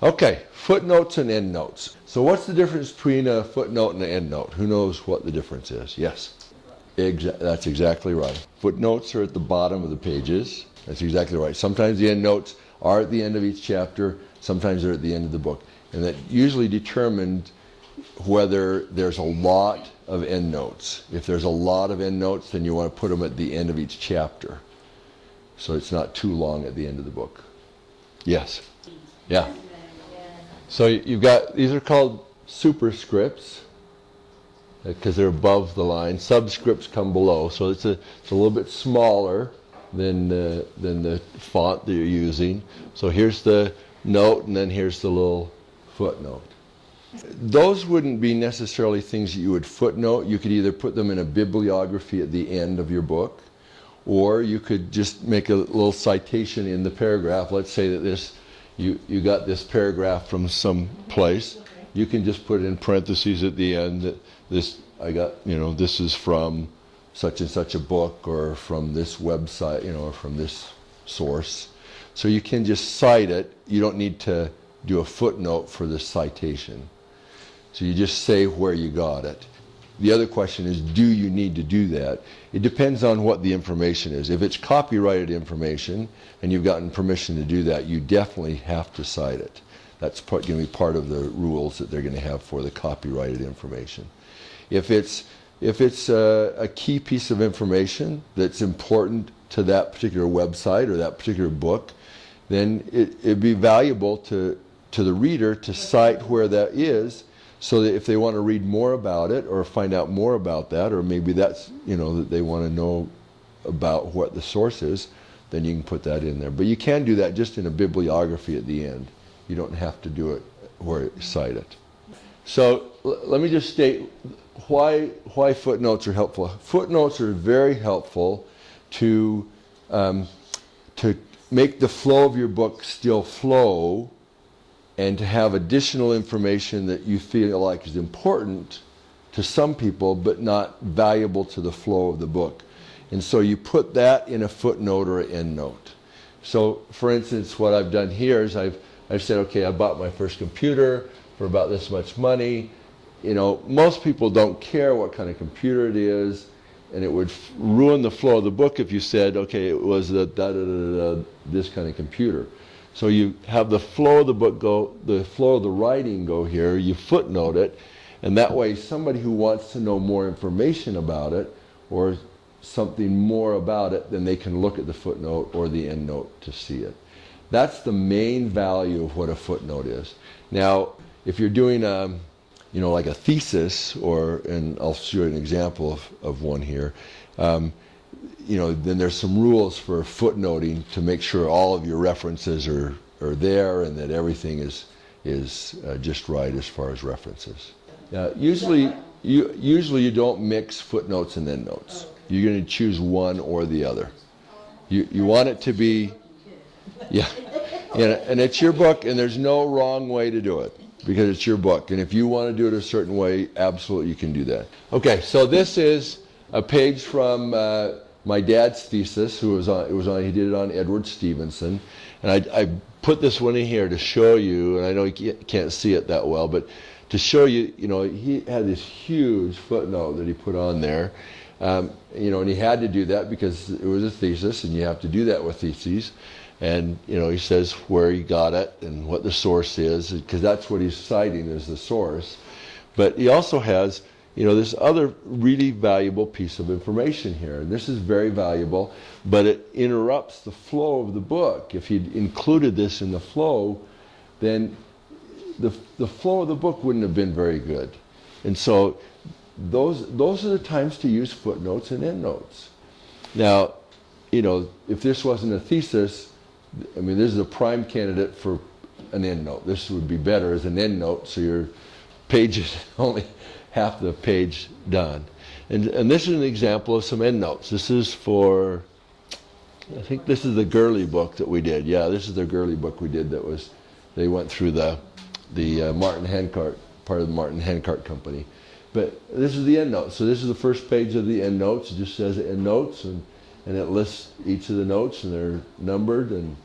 Okay, footnotes and endnotes. So what's the difference between a footnote and an endnote? Who knows what the difference is? Yes. That's exactly right. Footnotes are at the bottom of the pages. That's exactly right. Sometimes the endnotes are at the end of each chapter. Sometimes they're at the end of the book. And that usually determined whether there's a lot of endnotes. If there's a lot of endnotes, then you want to put them at the end of each chapter, so it's not too long at the end of the book. Yes? Yeah. So you've got, these are called superscripts, because they're above the line. Subscripts come below, so it's a little bit smaller than the font that you're using. So here's the note, and then here's the little footnote. Those wouldn't be necessarily things that you would footnote. You could either put them in a bibliography at the end of your book, or you could just make a little citation in the paragraph. Let's say that this, you got this paragraph from some place. You can just put in parentheses at the end that this, this is from such and such a book, or from this website, or from this source. So you can just cite it. You don't need to do a footnote for the citation. So you just say where you got it. The other question is, do you need to do that? It depends on what the information is. If it's copyrighted information and you've gotten permission to do that, you definitely have to cite it. That's going to be part of the rules that they're going to have for the copyrighted information. If it's a key piece of information that's important to that particular website or that particular book, then it'd be valuable to the reader to cite where that is, so that if they want to read more about it or find out more about that, or maybe that's, that they want to know about what the source is, then you can put that in there. But you can do that just in a bibliography at the end. You don't have to do it where you cite it. So let me just state why footnotes are helpful. Footnotes are very helpful to make the flow of your book still flow, and to have additional information that you feel like is important to some people but not valuable to the flow of the book. And so you put that in a footnote or an endnote. So for instance, what I've done here is I've said, okay, I bought my first computer for about this much money. Most people don't care what kind of computer it is, and it would ruin the flow of the book if you said, okay, it was this kind of computer. So you have the flow of the book go, the flow of the writing go here, you footnote it, and that way somebody who wants to know more information about it, or something more about it, then they can look at the footnote or the endnote to see it. That's the main value of what a footnote is. Now, if you're doing like a thesis, and I'll show you an example of one here, then there's some rules for footnoting to make sure all of your references are there, and that everything is just right as far as references. Usually you don't mix footnotes and endnotes. You're going to choose one or the other. You want it to be, and it's your book, and there's no wrong way to do it, because it's your book. And if you want to do it a certain way, absolutely you can do that. Okay, so this is a page from my dad's thesis, he did it on Edward Stevenson, and I put this one in here to show you, and I know you can't see it that well, but to show you, he had this huge footnote that he put on there, and he had to do that because it was a thesis, and you have to do that with theses, and he says where he got it and what the source is, because that's what he's citing as the source. But he also has this other really valuable piece of information here. And this is very valuable, but it interrupts the flow of the book. If he'd included this in the flow, then the flow of the book wouldn't have been very good. And so those are the times to use footnotes and endnotes. Now, if this wasn't a thesis, this is a prime candidate for an endnote. This would be better as an endnote, so your page is only half the page done. And this is an example of some endnotes. This is for, I think this is the Gurley book that we did. Yeah, this is the Gurley book we did they went through the Martin Handcart, part of the Martin Handcart Company. But this is the endnotes. So this is the first page of the endnotes. It just says endnotes, and it lists each of the notes, and they're numbered, and